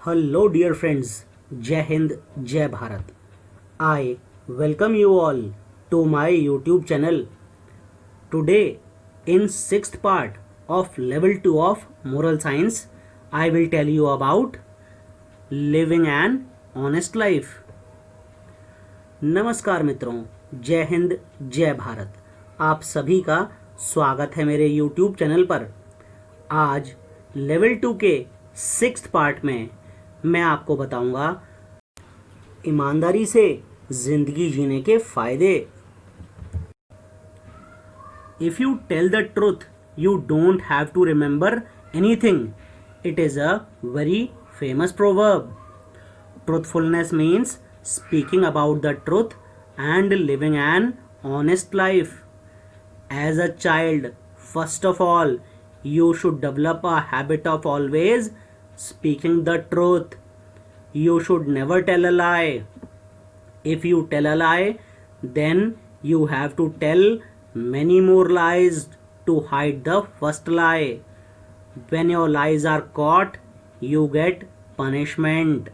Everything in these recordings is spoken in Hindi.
Hello, dear friends. Jai Hind, Jai Bharat. I welcome you all to my YouTube channel. Today, in sixth part of level 2 of moral science, I will tell you about living an honest life. नमस्कार मित्रों, जय हिंद, जय भारत। आप सभी का स्वागत है मेरे YouTube चैनल पर। आज लेवल 2 के सिक्स्थ पार्ट में मैं आपको बताऊंगा ईमानदारी से जिंदगी जीने के फायदे। If you tell the truth you don't have to remember anything. It is a very famous proverb. Truthfulness means speaking about the truth and living an honest life. As a child, first of all, you should develop a habit of always speaking the truth. You should never tell a lie. If you tell a lie, then you have to tell many more lies to hide the first lie. When your lies are caught, you get punishment.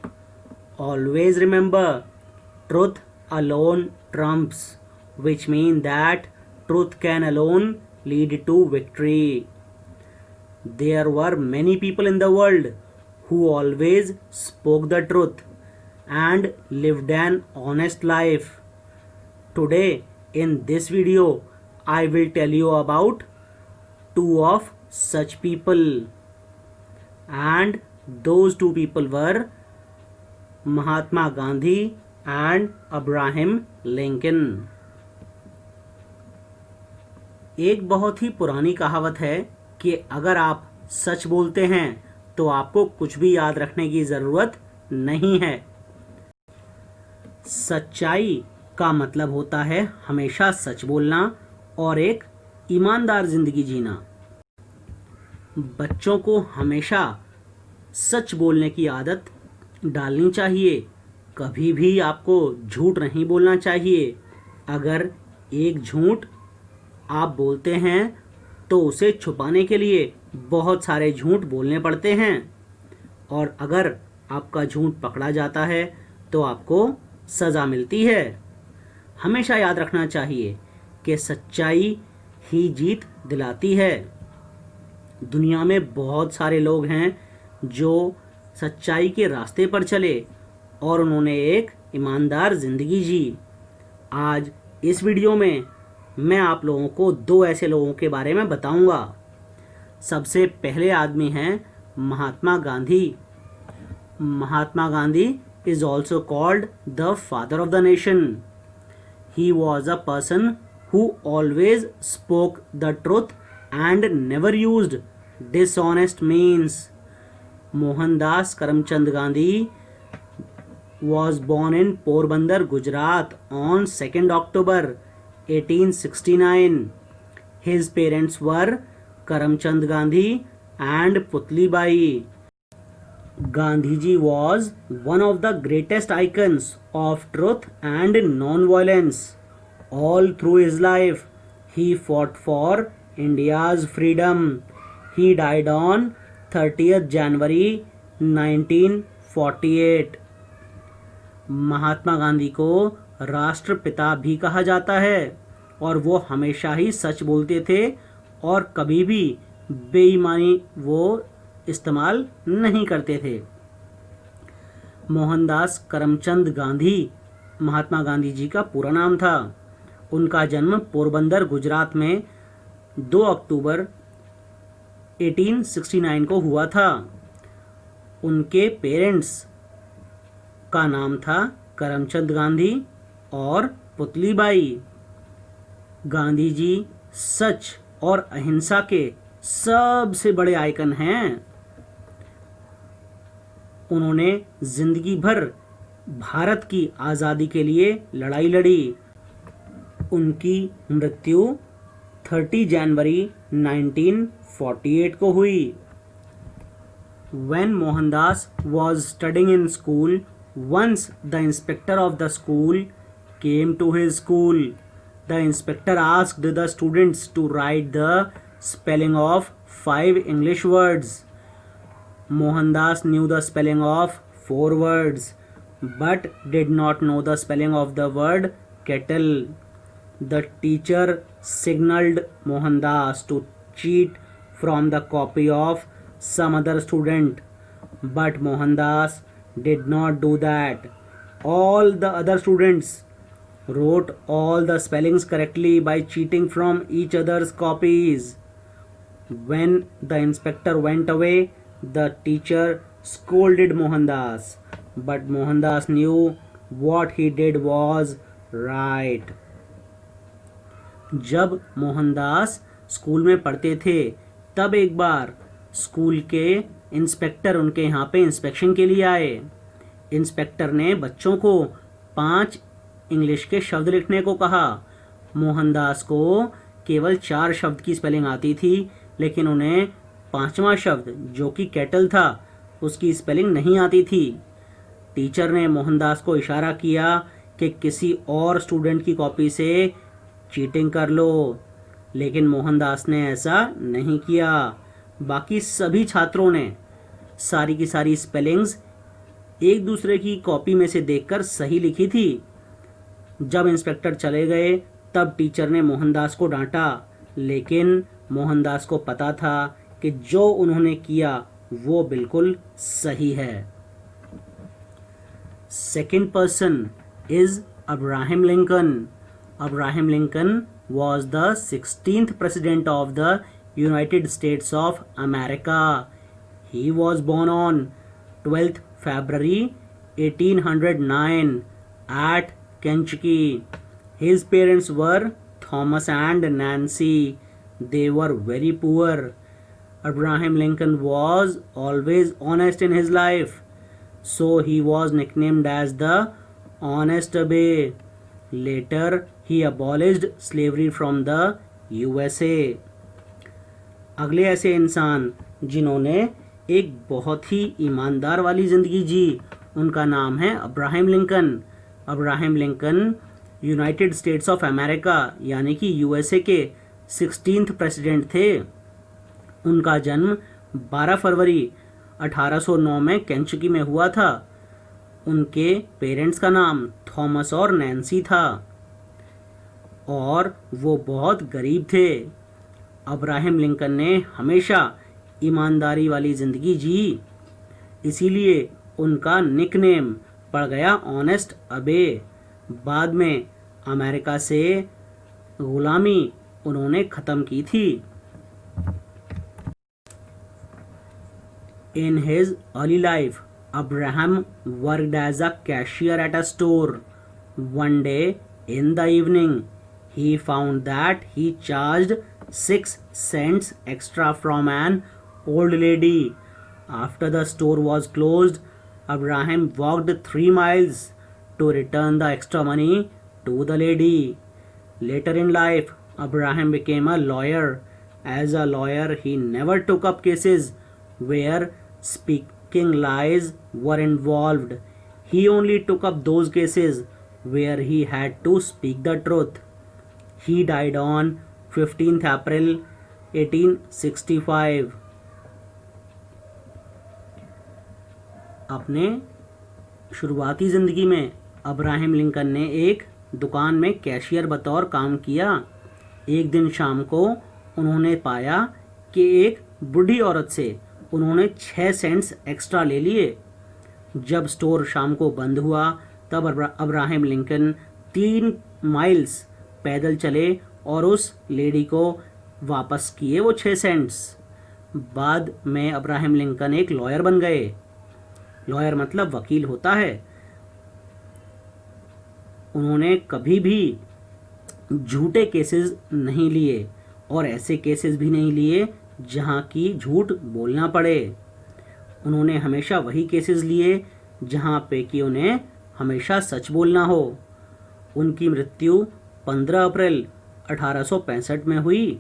Always remember, truth alone trumps, which means that truth can alone lead to victory. There were many people in the world who always spoke the truth and lived an honest life. Today, in this video, I will tell you about two of such people. And those two people were Mahatma Gandhi and Abraham Lincoln. एक बहुत ही पुरानी कहावत है कि अगर आप सच बोलते हैं तो आपको कुछ भी याद रखने की जरूरत नहीं है। सच्चाई का मतलब होता है हमेशा सच बोलना और एक ईमानदार जिंदगी जीना। बच्चों को हमेशा सच बोलने की आदत डालनी चाहिए। कभी भी आपको झूठ नहीं बोलना चाहिए। अगर एक झूठ आप बोलते हैं तो उसे छुपाने के लिए बहुत सारे झूठ बोलने पड़ते हैं, और अगर आपका झूठ पकड़ा जाता है तो आपको सज़ा मिलती है। हमेशा याद रखना चाहिए कि सच्चाई ही जीत दिलाती है। दुनिया में बहुत सारे लोग हैं जो सच्चाई के रास्ते पर चले और उन्होंने एक ईमानदार जिंदगी जी। आज इस वीडियो में मैं आप लोगों को दो ऐसे लोगों के बारे में बताऊंगा। सबसे पहले आदमी हैं Mahatma Gandhi. Mahatma Gandhi is also called the father of the nation. He was a person who always spoke the truth and never used dishonest means. Mohandas Karamchand Gandhi was born in Porbandar, Gujarat on 2nd October 1869. His parents were Karamchand Gandhi and Putli Bai. Gandhiji was one of the greatest icons of truth and non-violence. All through his life, he fought for India's freedom. He died on 30th जनवरी 1948। महात्मा गांधी को राष्ट्रपिता भी कहा जाता है और वो हमेशा ही सच बोलते थे और कभी भी बेईमानी वो इस्तेमाल नहीं करते थे। मोहनदास करमचंद गांधी महात्मा गांधी जी का पूरा नाम था। उनका जन्म पोरबंदर गुजरात में 2 अक्टूबर 1869 को हुआ था। उनके पेरेंट्स का नाम था करमचंद गांधी और पुतली बाई। गांधी जी सच और अहिंसा के सबसे बड़े आइकन हैं। उन्होंने जिंदगी भर भारत की आज़ादी के लिए लड़ाई लड़ी। उनकी मृत्यु 30 जनवरी 1948 को हुई। When Mohandas was studying in school, once the inspector of the school came to his school. The inspector asked the students to write the spelling of 5 English words. Mohandas knew the spelling of 4 words but did not know the spelling of the word kettle. The teacher signaled Mohandas to cheat from the copy of some other student, but Mohandas did not do that. All the other students wrote all the spellings correctly by cheating from each other's copies. When the inspector went away, the teacher scolded Mohandas, but Mohandas knew what he did was right. जब मोहनदास स्कूल में पढ़ते थे तब एक बार स्कूल के इंस्पेक्टर उनके यहाँ पे इंस्पेक्शन के लिए आए। इंस्पेक्टर ने बच्चों को 5 इंग्लिश के शब्द लिखने को कहा। मोहनदास को केवल 4 शब्द की स्पेलिंग आती थी, लेकिन उन्हें 5वां शब्द जो कि केटल था उसकी स्पेलिंग नहीं आती थी। टीचर ने मोहनदास को इशारा किया कि किसी और स्टूडेंट की कॉपी से चीटिंग कर लो, लेकिन मोहनदास ने ऐसा नहीं किया। बाकी सभी छात्रों ने सारी की सारी स्पेलिंग्स एक दूसरे की कॉपी में से देखकर सही लिखी थी। जब इंस्पेक्टर चले गए तब टीचर ने मोहनदास को डांटा, लेकिन मोहनदास को पता था कि जो उन्होंने किया वो बिल्कुल सही है। Second person is Abraham Lincoln. Abraham Lincoln was the 16th President of the United States of America. He was born on 12th February 1809 at Kentucky. His parents were Thomas and Nancy. They were very poor. Abraham Lincoln was always honest in his life, so he was nicknamed as the Honest Abe. Later, he abolished slavery from the USA. अगले ऐसे इंसान जिन्होंने एक बहुत ही ईमानदार वाली ज़िंदगी जी, उनका नाम है Abraham Lincoln. Abraham Lincoln United states of America यानी कि यूएसए के 16th प्रेसिडेंट थे. उनका जन्म 12 फरवरी 1809 में केंटकी में हुआ था. उनके पेरेंट्स का नाम थॉमस और नैन्सी था और वो बहुत गरीब थे. अब्राहम लिंकन ने हमेशा ईमानदारी वाली ज़िंदगी जी, इसीलिए उनका निकनेम पड़ गया ऑनेस्ट अबे. बाद में अमेरिका से गुलामी उन्होंने ख़त्म की थी. In his early life, Abraham worked as a cashier at a store. One day in the evening, he found that he charged 6 cents extra from an old lady. After the store was closed, Abraham walked 3 miles to return the extra money to the lady. Later in life, Abraham became a lawyer. As a lawyer, he never took up cases where speaking lies were involved. He only took up those cases where he had to speak the truth. He died on 15th April 1865. अपने शुरुआती ज़िंदगी में अब्राहम लिंकन ने एक दुकान में कैशियर बतौर काम किया. एक दिन शाम को उन्होंने पाया कि एक बूढ़ी औरत से उन्होंने 6 सेंट्स एक्स्ट्रा ले लिए. जब स्टोर शाम को बंद हुआ तब अब्राहम लिंकन 3 माइल्स पैदल चले और उस लेडी को वापस किए वो 6 सेंट्स. बाद में अब्राहम लिंकन एक लॉयर बन गए. लॉयर मतलब वकील होता है. उन्होंने कभी भी झूठे केसेस नहीं लिए और ऐसे केसेस भी नहीं लिए जहाँ की झूठ बोलना पड़े. उन्होंने हमेशा वही केसेस लिए जहाँ पे कि उन्हें हमेशा सच बोलना हो. उनकी मृत्यु 15 अप्रैल 1865 में हुई.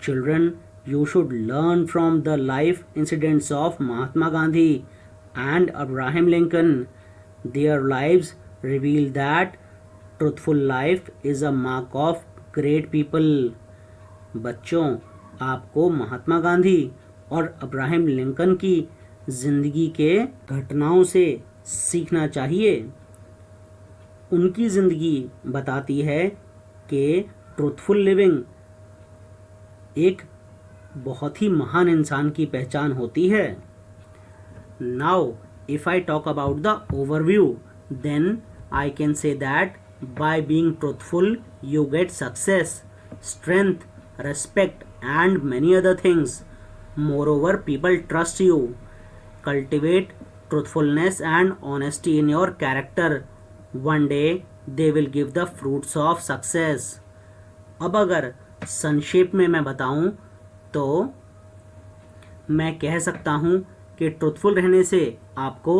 Children, you should learn from the life incidents of Mahatma Gandhi and Abraham Lincoln. Their lives reveal that truthful life is a mark of great people. बच्चों, आपको महात्मा गांधी और अब्राहम लिंकन की जिंदगी के घटनाओं से सीखना चाहिए। उनकी जिंदगी बताती है कि ट्रूथफुल लिविंग एक बहुत ही महान इंसान की पहचान होती है। Now if I talk about the overview, then I can say that by being truthful you get success, strength, respect and many other things. Moreover, people trust you. Cultivate truthfulness and honesty in your character. One day they will give the fruits of success. अब अगर संक्षेप में मैं बताऊं तो मैं कह सकता हूं कि ट्रुथफुल रहने से आपको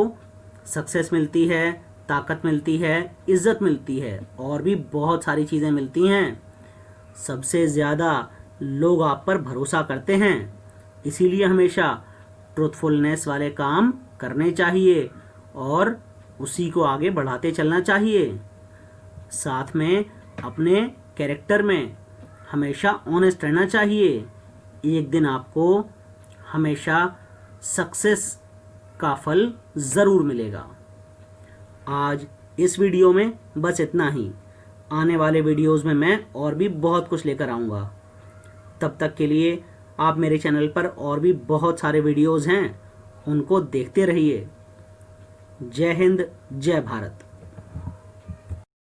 सक्सेस मिलती है, ताकत मिलती है, इज्जत मिलती है और भी बहुत सारी चीज़ें मिलती हैं। सबसे ज़्यादा लोग आप पर भरोसा करते हैं, इसीलिए हमेशा ट्रुथफुलनेस वाले काम करने चाहिए और उसी को आगे बढ़ाते चलना चाहिए। साथ में अपने कैरेक्टर में हमेशा ऑनेस्ट रहना चाहिए। एक दिन आपको हमेशा सक्सेस का फल ज़रूर मिलेगा। आज इस वीडियो में बस इतना ही। आने वाले वीडियोस में मैं और भी बहुत कुछ लेकर आऊँगा। तब तक के लिए आप मेरे चैनल पर और भी बहुत सारे वीडियोस हैं, उनको देखते रहिए। जय हिंद, जय भारत।